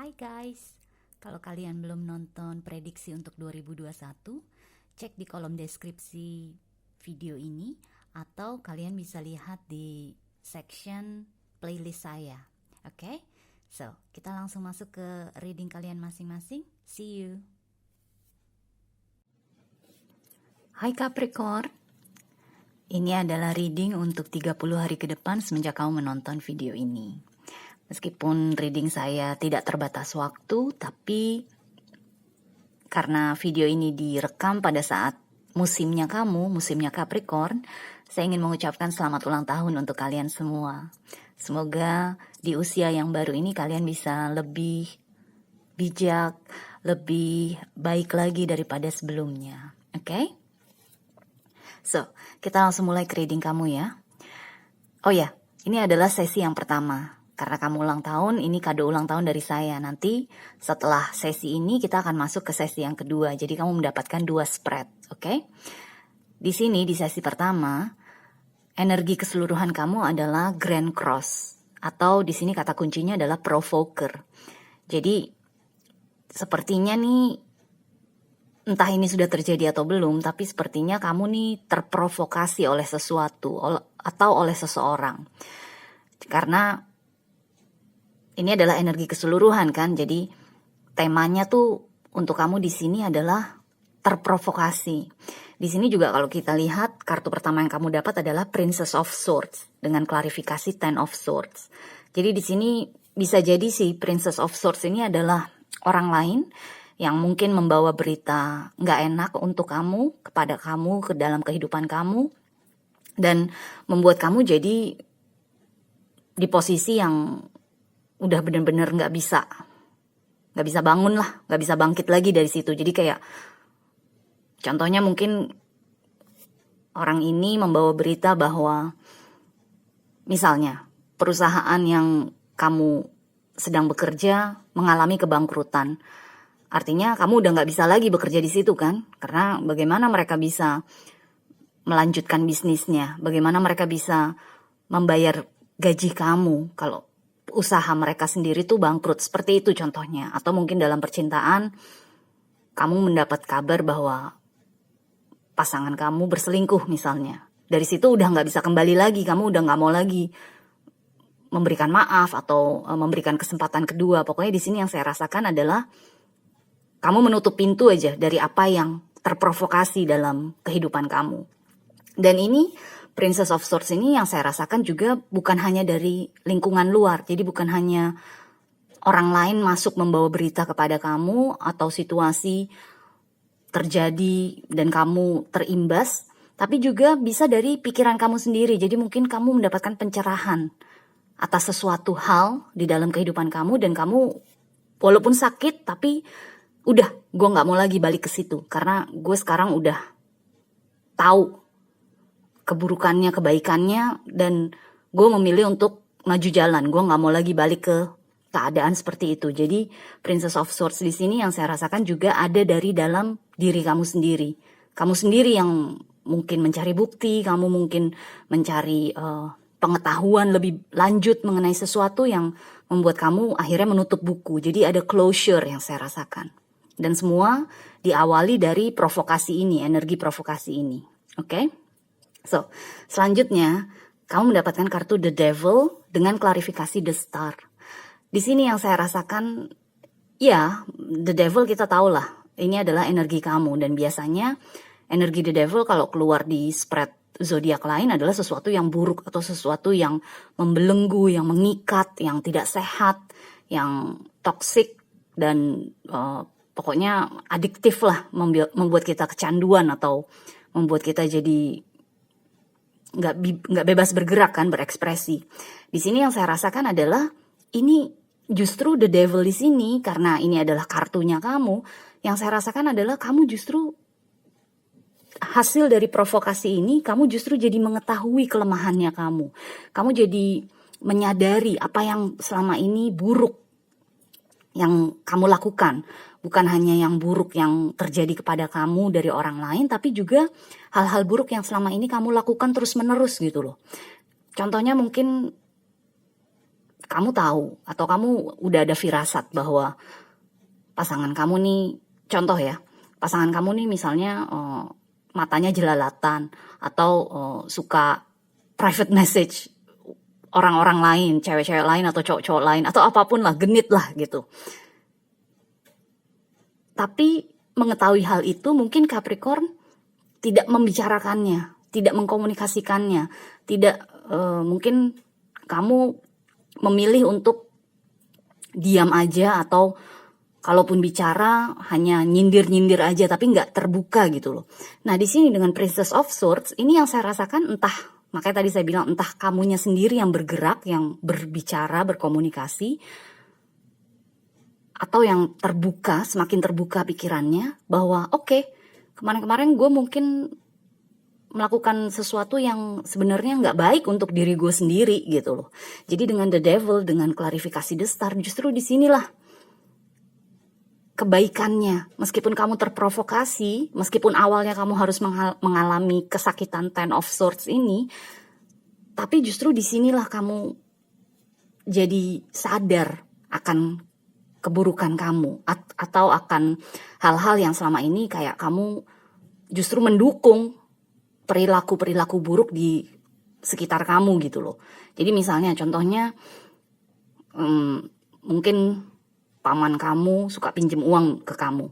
Hai guys, kalau kalian belum nonton prediksi untuk 2021, cek di kolom deskripsi video ini atau kalian bisa lihat di section playlist saya. Oke? So, kita langsung masuk ke reading kalian masing-masing. See you. Hai Capricorn, ini adalah reading untuk 30 hari ke depan semenjak kamu menonton video ini. Meskipun reading saya tidak terbatas waktu, tapi karena video ini direkam pada saat musimnya kamu, musimnya Capricorn, saya ingin mengucapkan selamat ulang tahun untuk kalian semua. Semoga di usia yang baru ini kalian bisa lebih bijak, lebih baik lagi daripada sebelumnya. Oke? So, kita langsung mulai ke reading kamu ya. Oh ya, ini adalah sesi yang pertama. Karena kamu ulang tahun, ini kado ulang tahun dari saya. Nanti setelah sesi ini kita akan masuk ke sesi yang kedua. Jadi kamu mendapatkan 2 spread, oke? Di sini di sesi pertama, energi keseluruhan kamu adalah Grand Cross. Atau di sini kata kuncinya adalah Provoker. Jadi sepertinya nih, entah ini sudah terjadi atau belum, tapi sepertinya kamu nih terprovokasi oleh sesuatu atau oleh seseorang. Karena ini adalah energi keseluruhan kan, jadi temanya tuh untuk kamu di sini adalah terprovokasi. Di sini juga kalau kita lihat kartu pertama yang kamu dapat adalah Princess of Swords dengan klarifikasi Ten of Swords. Jadi di sini bisa jadi si Princess of Swords ini adalah orang lain yang mungkin membawa berita nggak enak untuk kamu, kepada kamu, ke dalam kehidupan kamu, dan membuat kamu jadi di posisi yang udah bener-bener nggak bisa bangun lah, nggak bisa bangkit lagi dari situ. Jadi kayak contohnya mungkin orang ini membawa berita bahwa misalnya perusahaan yang kamu sedang bekerja mengalami kebangkrutan. Artinya kamu udah nggak bisa lagi bekerja di situ kan? Karena bagaimana mereka bisa melanjutkan bisnisnya? Bagaimana mereka bisa membayar gaji kamu kalau usaha mereka sendiri tuh bangkrut? Seperti itu contohnya. Atau mungkin dalam percintaan kamu mendapat kabar bahwa pasangan kamu berselingkuh misalnya. Dari situ udah nggak bisa kembali lagi. Kamu udah nggak mau lagi memberikan maaf atau memberikan kesempatan kedua. Pokoknya di sini yang saya rasakan adalah kamu menutup pintu aja dari apa yang terprovokasi dalam kehidupan kamu. Dan ini Princess of Swords ini yang saya rasakan juga bukan hanya dari lingkungan luar. Jadi bukan hanya orang lain masuk membawa berita kepada kamu atau situasi terjadi dan kamu terimbas, tapi juga bisa dari pikiran kamu sendiri. Jadi mungkin kamu mendapatkan pencerahan atas sesuatu hal di dalam kehidupan kamu dan kamu walaupun sakit tapi udah, gue gak mau lagi balik ke situ. Karena gue sekarang udah tahu keburukannya, kebaikannya, dan gue memilih untuk maju jalan. Gue gak mau lagi balik ke keadaan seperti itu. Jadi Princess of Swords di sini yang saya rasakan juga ada dari dalam diri kamu sendiri. Kamu sendiri yang mungkin mencari bukti, kamu mungkin mencari pengetahuan lebih lanjut mengenai sesuatu yang membuat kamu akhirnya menutup buku. Jadi ada closure yang saya rasakan. Dan semua diawali dari provokasi ini, energi provokasi ini. Oke? So, selanjutnya kamu mendapatkan kartu The Devil dengan klarifikasi The Star. Di sini yang saya rasakan, ya, The Devil kita tahu lah, ini adalah energi kamu. Dan biasanya energi The Devil kalau keluar di spread zodiak lain adalah sesuatu yang buruk atau sesuatu yang membelenggu, yang mengikat, yang tidak sehat, yang toksik dan pokoknya adiktif lah, membuat kita kecanduan atau membuat kita jadi nggak bebas bergerak kan, berekspresi. Di sini yang saya rasakan adalah ini justru The Devil di sini karena ini adalah kartunya kamu. Yang saya rasakan adalah kamu justru hasil dari provokasi ini, kamu justru jadi mengetahui kelemahannya kamu. Kamu jadi menyadari apa yang selama ini buruk yang kamu lakukan. Bukan hanya yang buruk yang terjadi kepada kamu dari orang lain, tapi juga hal-hal buruk yang selama ini kamu lakukan terus-menerus gitu loh. Contohnya mungkin kamu tahu atau kamu udah ada firasat bahwa pasangan kamu nih, contoh ya, pasangan kamu nih misalnya matanya jelalatan atau suka private message orang-orang lain, cewek-cewek lain atau cowok-cowok lain atau apapun lah, genit lah gitu. Tapi mengetahui hal itu mungkin Capricorn tidak membicarakannya, tidak mengkomunikasikannya, tidak mungkin kamu memilih untuk diam aja atau kalaupun bicara hanya nyindir-nyindir aja tapi nggak terbuka gitu loh. Nah di sini dengan Princess of Swords ini yang saya rasakan, entah, makanya tadi saya bilang entah kamunya sendiri yang bergerak, yang berbicara, berkomunikasi, atau yang terbuka, semakin terbuka pikirannya bahwa oke, kemarin-kemarin gue mungkin melakukan sesuatu yang sebenarnya nggak baik untuk diri gue sendiri gitu loh. Jadi dengan The Devil, dengan klarifikasi The Star, justru disinilah kebaikannya. Meskipun kamu terprovokasi, meskipun awalnya kamu harus mengalami kesakitan Ten of Swords ini, tapi justru disinilah kamu jadi sadar akan keburukan kamu atau akan hal-hal yang selama ini kayak kamu justru mendukung perilaku-perilaku buruk di sekitar kamu gitu loh. Jadi misalnya contohnya mungkin paman kamu suka pinjem uang ke kamu.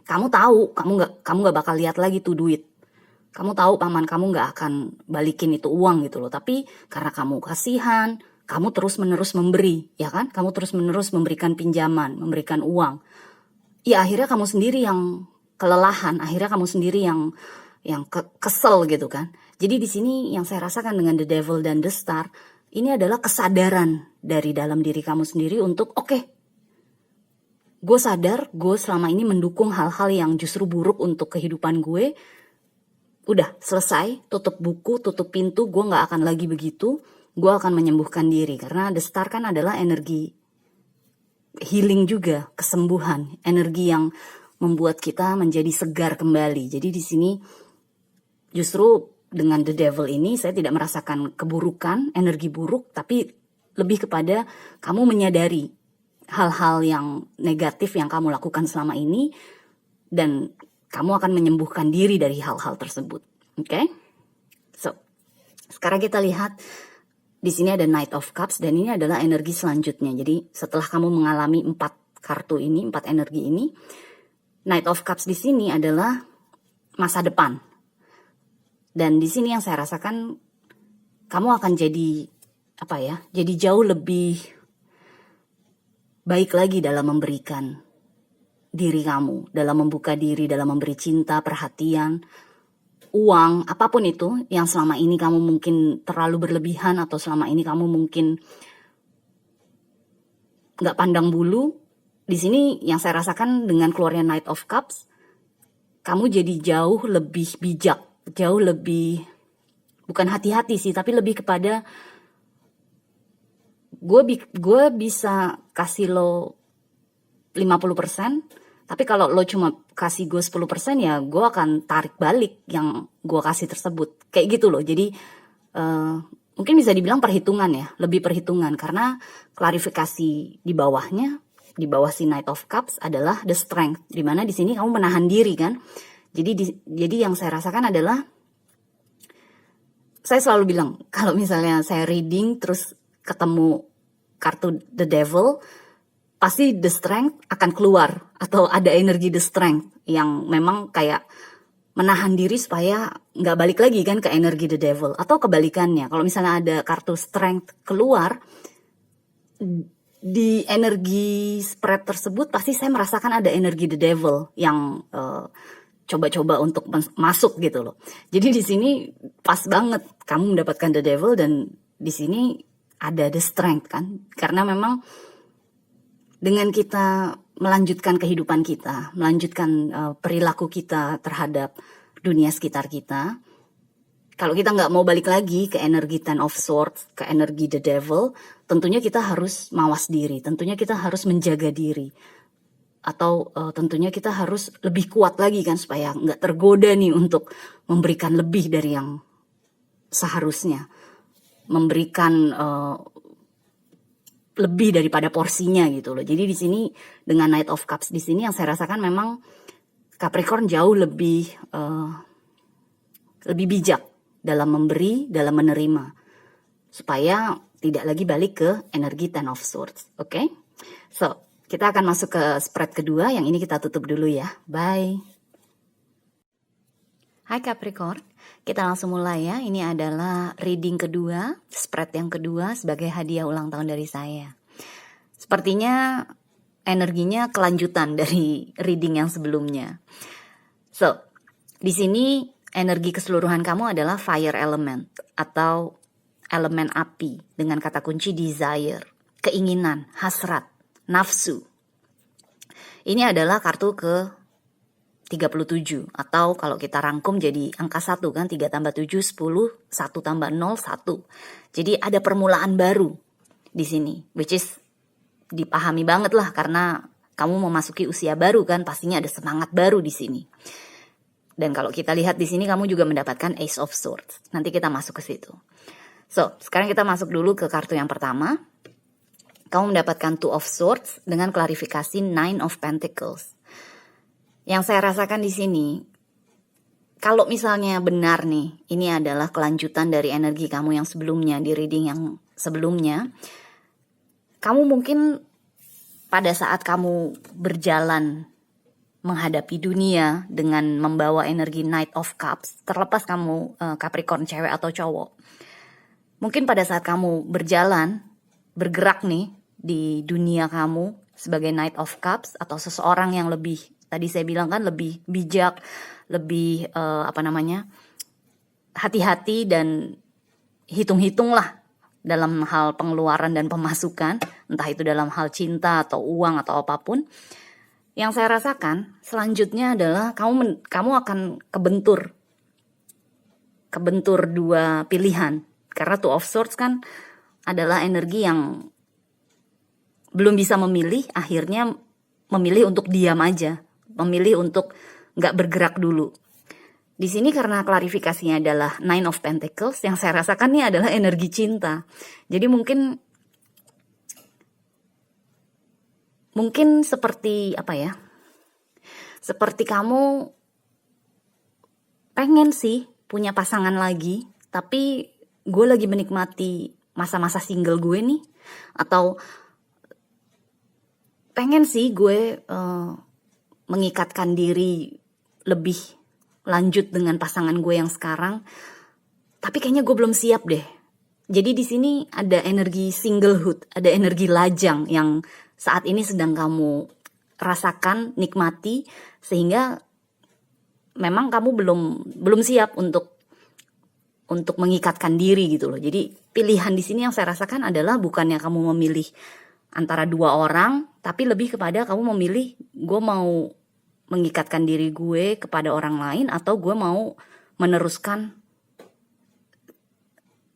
Kamu tahu kamu nggak bakal lihat lagi tuh duit. Kamu tahu paman kamu nggak akan balikin itu uang gitu loh. Tapi karena kamu kasihan, kamu terus-menerus memberi, ya kan? Kamu terus-menerus memberikan pinjaman, memberikan uang. Ya akhirnya kamu sendiri yang kelelahan, akhirnya kamu sendiri yang kesel gitu kan. Jadi di sini yang saya rasakan dengan The Devil dan The Star, ini adalah kesadaran dari dalam diri kamu sendiri untuk oke, gue sadar gue selama ini mendukung hal-hal yang justru buruk untuk kehidupan gue. Udah selesai, tutup buku, tutup pintu, gue gak akan lagi begitu. Gue akan menyembuhkan diri. Karena The Star kan adalah energi healing juga, kesembuhan, energi yang membuat kita menjadi segar kembali. Jadi di sini justru dengan The Devil ini saya tidak merasakan keburukan, energi buruk, tapi lebih kepada kamu menyadari hal-hal yang negatif yang kamu lakukan selama ini dan kamu akan menyembuhkan diri dari hal-hal tersebut. Oke? So, sekarang kita lihat di sini ada Knight of Cups dan ini adalah energi selanjutnya. Jadi setelah kamu mengalami 4 kartu ini, 4 energi ini, Knight of Cups di sini adalah masa depan. Dan di sini yang saya rasakan kamu akan jadi jadi jauh lebih baik lagi dalam memberikan diri kamu, dalam membuka diri, dalam memberi cinta, perhatian, uang, apapun itu yang selama ini kamu mungkin terlalu berlebihan atau selama ini kamu mungkin nggak pandang bulu. Di sini yang saya rasakan dengan keluarnya Knight of Cups, kamu jadi jauh lebih bijak, jauh lebih, bukan hati-hati sih, tapi lebih kepada gue bisa kasih lo 50%, tapi kalau lo cuma kasih gue 10% ya gue akan tarik balik yang gue kasih tersebut. Kayak gitu loh. Jadi mungkin bisa dibilang perhitungan ya, lebih perhitungan, karena klarifikasi di bawahnya, di bawah si Knight of Cups adalah the strength, dimana di sini kamu menahan diri kan. Jadi yang saya rasakan adalah, saya selalu bilang kalau misalnya saya reading terus ketemu kartu The Devil, pasti the strength akan keluar atau ada energi the strength yang memang kayak menahan diri supaya nggak balik lagi kan ke energi the devil. Atau kebalikannya, kalau misalnya ada kartu strength keluar, di energi spread tersebut pasti saya merasakan ada energi the devil yang coba-coba untuk masuk gitu loh. Jadi di sini pas banget kamu mendapatkan the devil dan di sini ada the strength kan, karena memang dengan kita melanjutkan kehidupan kita, melanjutkan perilaku kita terhadap dunia sekitar kita, kalau kita nggak mau balik lagi ke energi Ten of Swords, ke energi The Devil, tentunya kita harus mawas diri, tentunya kita harus menjaga diri, atau tentunya kita harus lebih kuat lagi kan, supaya nggak tergoda nih untuk memberikan lebih dari yang seharusnya, memberikan lebih daripada porsinya gitu loh. Jadi di sini dengan Knight of Cups di sini yang saya rasakan memang Capricorn jauh lebih bijak dalam memberi, dalam menerima, supaya tidak lagi balik ke energi Ten of Swords. Oke? So, kita akan masuk ke spread kedua. Yang ini kita tutup dulu ya. Bye. Hai Capricorn, kita langsung mulai ya. Ini adalah reading kedua, spread yang kedua sebagai hadiah ulang tahun dari saya. Sepertinya energinya kelanjutan dari reading yang sebelumnya. So, di sini energi keseluruhan kamu adalah fire element atau elemen api dengan kata kunci desire, keinginan, hasrat, nafsu. Ini adalah kartu ke 37 atau kalau kita rangkum jadi angka 1 kan, 3 tambah 7 10, 1 tambah 0 1. Jadi ada permulaan baru di sini, which is dipahami banget lah karena kamu memasuki usia baru kan, pastinya ada semangat baru di sini. Dan kalau kita lihat di sini kamu juga mendapatkan Ace of Swords. Nanti kita masuk ke situ. So, sekarang kita masuk dulu ke kartu yang pertama. Kamu mendapatkan Two of Swords dengan klarifikasi Nine of Pentacles. Yang saya rasakan di sini, kalau misalnya benar nih, ini adalah kelanjutan dari energi kamu yang sebelumnya, di reading yang sebelumnya, kamu mungkin pada saat kamu berjalan menghadapi dunia dengan membawa energi Knight of Cups, terlepas kamu Capricorn cewek atau cowok, mungkin pada saat kamu berjalan, bergerak nih di dunia kamu sebagai Knight of Cups atau seseorang yang lebih, tadi saya bilang kan lebih bijak, lebih hati-hati dan hitung-hitung lah dalam hal pengeluaran dan pemasukan, entah itu dalam hal cinta atau uang atau apapun. Yang saya rasakan selanjutnya adalah kamu akan kebentur dua pilihan, karena Two of Swords kan adalah energi yang belum bisa memilih, akhirnya memilih untuk diam aja, memilih untuk nggak bergerak dulu. Di sini karena klarifikasinya adalah Nine of Pentacles, yang saya rasakan ini adalah energi cinta. Jadi mungkin seperti seperti kamu pengen sih punya pasangan lagi, tapi gue lagi menikmati masa-masa single gue nih, atau pengen sih gue mengikatkan diri lebih lanjut dengan pasangan gue yang sekarang, tapi kayaknya gue belum siap deh. Jadi di sini ada energi singlehood, ada energi lajang yang saat ini sedang kamu rasakan, nikmati, sehingga memang kamu belum siap untuk mengikatkan diri gitu loh. Jadi pilihan di sini yang saya rasakan adalah bukannya kamu memilih antara dua orang, tapi lebih kepada kamu memilih, gue mau mengikatkan diri gue kepada orang lain atau gue mau meneruskan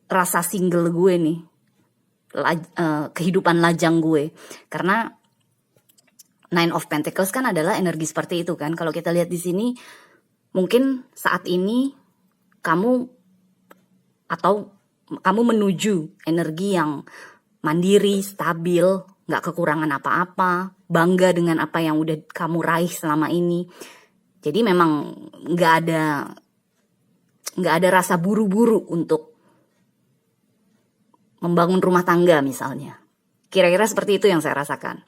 rasa single gue nih, kehidupan lajang gue. Karena Nine of Pentacles kan adalah energi seperti itu kan. Kalau kita lihat di sini, mungkin saat ini kamu menuju energi yang mandiri, stabil, gak kekurangan apa-apa, bangga dengan apa yang udah kamu raih selama ini. Jadi memang gak ada rasa buru-buru untuk membangun rumah tangga misalnya. Kira-kira seperti itu yang saya rasakan.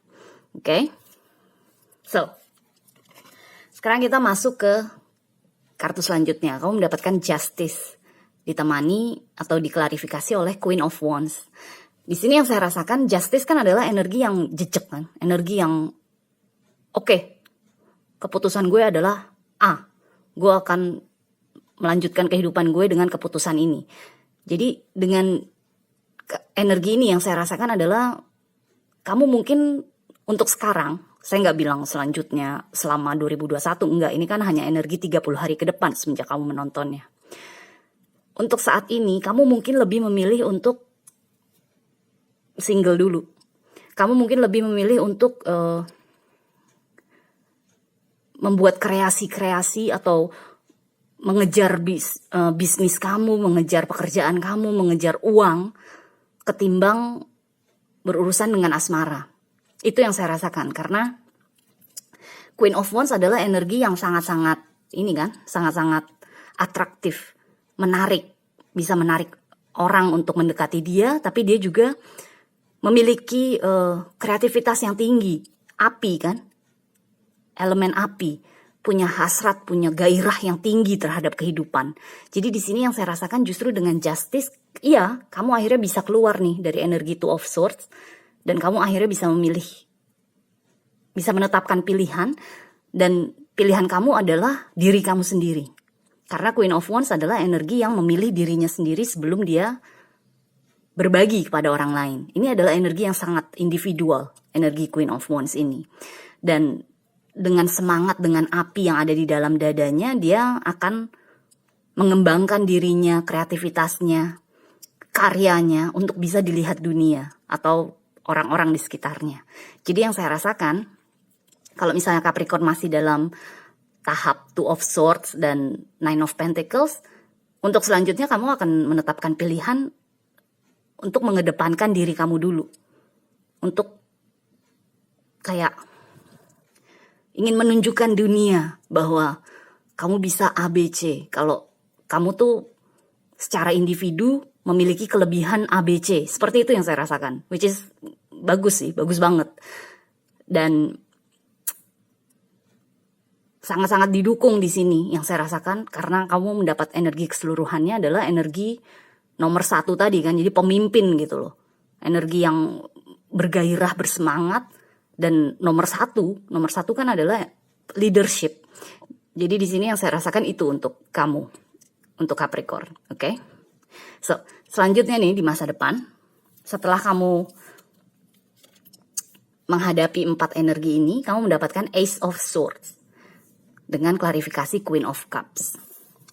Oke? So, sekarang kita masuk ke kartu selanjutnya. Kamu mendapatkan Justice, ditemani atau diklarifikasi oleh Queen of Wands. Di sini yang saya rasakan, Justice kan adalah energi yang jejak kan, energi yang oke, keputusan gue adalah A, gue akan melanjutkan kehidupan gue dengan keputusan ini. Jadi dengan energi ini yang saya rasakan adalah kamu mungkin untuk sekarang, saya nggak bilang selanjutnya selama 2021, enggak, ini kan hanya energi 30 hari ke depan semenjak kamu menontonnya. Untuk saat ini, kamu mungkin lebih memilih untuk single dulu. Kamu mungkin lebih memilih untuk membuat kreasi-kreasi atau mengejar bisnis kamu, mengejar pekerjaan kamu, mengejar uang, ketimbang berurusan dengan asmara. Itu yang saya rasakan, karena Queen of Wands adalah energi yang sangat-sangat sangat-sangat atraktif, menarik, bisa menarik orang untuk mendekati dia, tapi dia juga memiliki kreativitas yang tinggi, api kan, elemen api, punya hasrat, punya gairah yang tinggi terhadap kehidupan. Jadi di sini yang saya rasakan justru dengan Justice, iya, kamu akhirnya bisa keluar nih dari energi Two of Swords, dan kamu akhirnya bisa memilih, bisa menetapkan pilihan, dan pilihan kamu adalah diri kamu sendiri. Karena Queen of Wands adalah energi yang memilih dirinya sendiri sebelum dia berbagi kepada orang lain. Ini adalah energi yang sangat individual, energi Queen of Wands ini. Dan dengan semangat, dengan api yang ada di dalam dadanya, dia akan mengembangkan dirinya, kreativitasnya, karyanya untuk bisa dilihat dunia atau orang-orang di sekitarnya. Jadi yang saya rasakan, kalau misalnya Capricorn masih dalam tahap Two of Swords dan Nine of Pentacles, untuk selanjutnya kamu akan menetapkan pilihan untuk mengedepankan diri kamu dulu. Untuk kayak ingin menunjukkan dunia bahwa kamu bisa ABC. Kalau kamu tuh secara individu memiliki kelebihan ABC. Seperti itu yang saya rasakan. Which is bagus sih, bagus banget. Dan sangat-sangat didukung di sini yang saya rasakan, karena kamu mendapat energi keseluruhannya adalah energi nomor 1 tadi kan, jadi pemimpin gitu loh, energi yang bergairah, bersemangat, dan nomor satu kan adalah leadership. Jadi di sini yang saya rasakan itu untuk kamu, untuk Capricorn, oke? So selanjutnya nih di masa depan, setelah kamu menghadapi 4 energi ini, kamu mendapatkan Ace of Swords dengan klarifikasi Queen of Cups.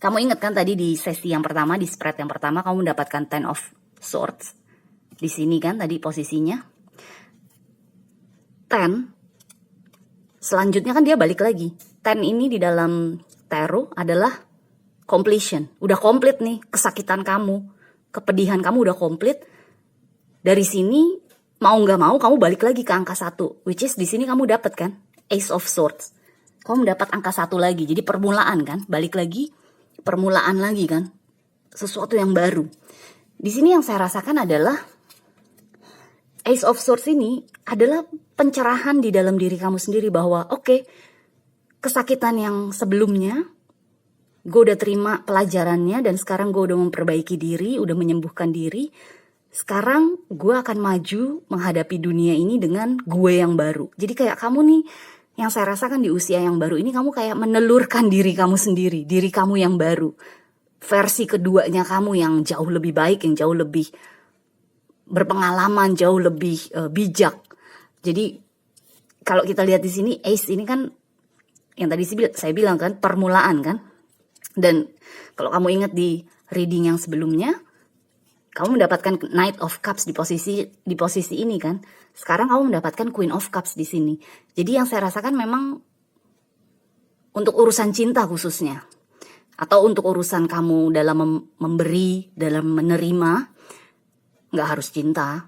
Kamu ingat kan tadi di sesi yang pertama, di spread yang pertama, kamu mendapatkan Ten of Swords. Di sini kan tadi posisinya. Ten, selanjutnya kan dia balik lagi. Ten ini di dalam tarot adalah completion. Udah komplit nih, kesakitan kamu, kepedihan kamu udah komplit. Dari sini, mau nggak mau kamu balik lagi ke angka 1. Which is di sini kamu dapat kan, Ace of Swords. Kamu mendapat angka 1 lagi, jadi permulaan kan, balik lagi, permulaan lagi kan, sesuatu yang baru. Di sini yang saya rasakan adalah Ace of Swords ini adalah pencerahan di dalam diri kamu sendiri bahwa oke, kesakitan yang sebelumnya, gue udah terima pelajarannya dan sekarang gue udah memperbaiki diri, udah menyembuhkan diri. Sekarang gue akan maju menghadapi dunia ini dengan gue yang baru. Jadi kayak kamu nih, yang saya rasakan di usia yang baru ini, kamu kayak menelurkan diri kamu sendiri, diri kamu yang baru. Versi keduanya kamu yang jauh lebih baik, yang jauh lebih berpengalaman, jauh lebih bijak. Jadi kalau kita lihat di sini, Ace ini kan, yang tadi saya bilang kan, permulaan kan. Dan kalau kamu ingat di reading yang sebelumnya, kamu mendapatkan Knight of Cups di posisi ini kan. Sekarang kamu mendapatkan Queen of Cups di sini. Jadi yang saya rasakan memang untuk urusan cinta khususnya, atau untuk urusan kamu dalam memberi, dalam menerima, nggak harus cinta.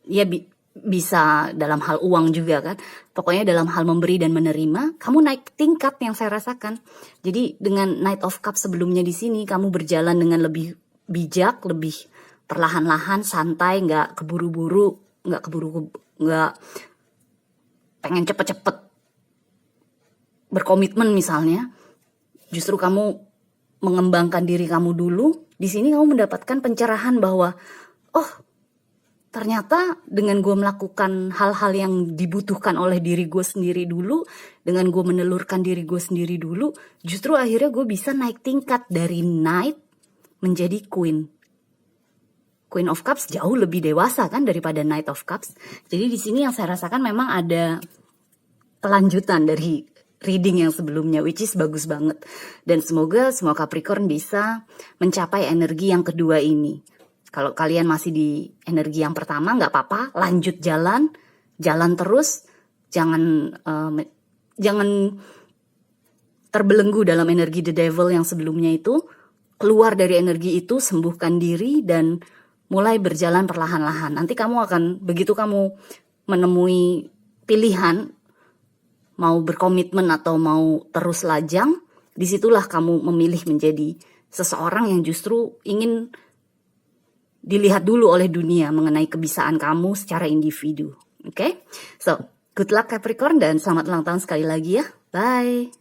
Ya bisa dalam hal uang juga kan. Pokoknya dalam hal memberi dan menerima, kamu naik tingkat yang saya rasakan. Jadi dengan Knight of Cups sebelumnya di sini, kamu berjalan dengan lebih bijak, lebih perlahan-lahan, santai, nggak keburu-buru, nggak pengen cepet-cepet berkomitmen misalnya. Justru kamu mengembangkan diri kamu dulu. Di sini kamu mendapatkan pencerahan bahwa oh, ternyata dengan gue melakukan hal-hal yang dibutuhkan oleh diri gue sendiri dulu, dengan gue menelurkan diri gue sendiri dulu, justru akhirnya gue bisa naik tingkat dari Knight menjadi Queen. Queen of Cups jauh lebih dewasa kan daripada Knight of Cups. Jadi di sini yang saya rasakan memang ada kelanjutan dari reading yang sebelumnya, which is bagus banget. Dan semoga semua Capricorn bisa mencapai energi yang kedua ini. Kalau kalian masih di energi yang pertama, nggak apa-apa, lanjut jalan terus, jangan terbelenggu dalam energi The Devil yang sebelumnya itu. Keluar dari energi itu, sembuhkan diri dan mulai berjalan perlahan-lahan. Nanti kamu akan, begitu kamu menemui pilihan, mau berkomitmen atau mau terus lajang, disitulah kamu memilih menjadi seseorang yang justru ingin dilihat dulu oleh dunia mengenai kebisaan kamu secara individu. Oke? So, good luck Capricorn dan selamat ulang tahun sekali lagi ya. Bye!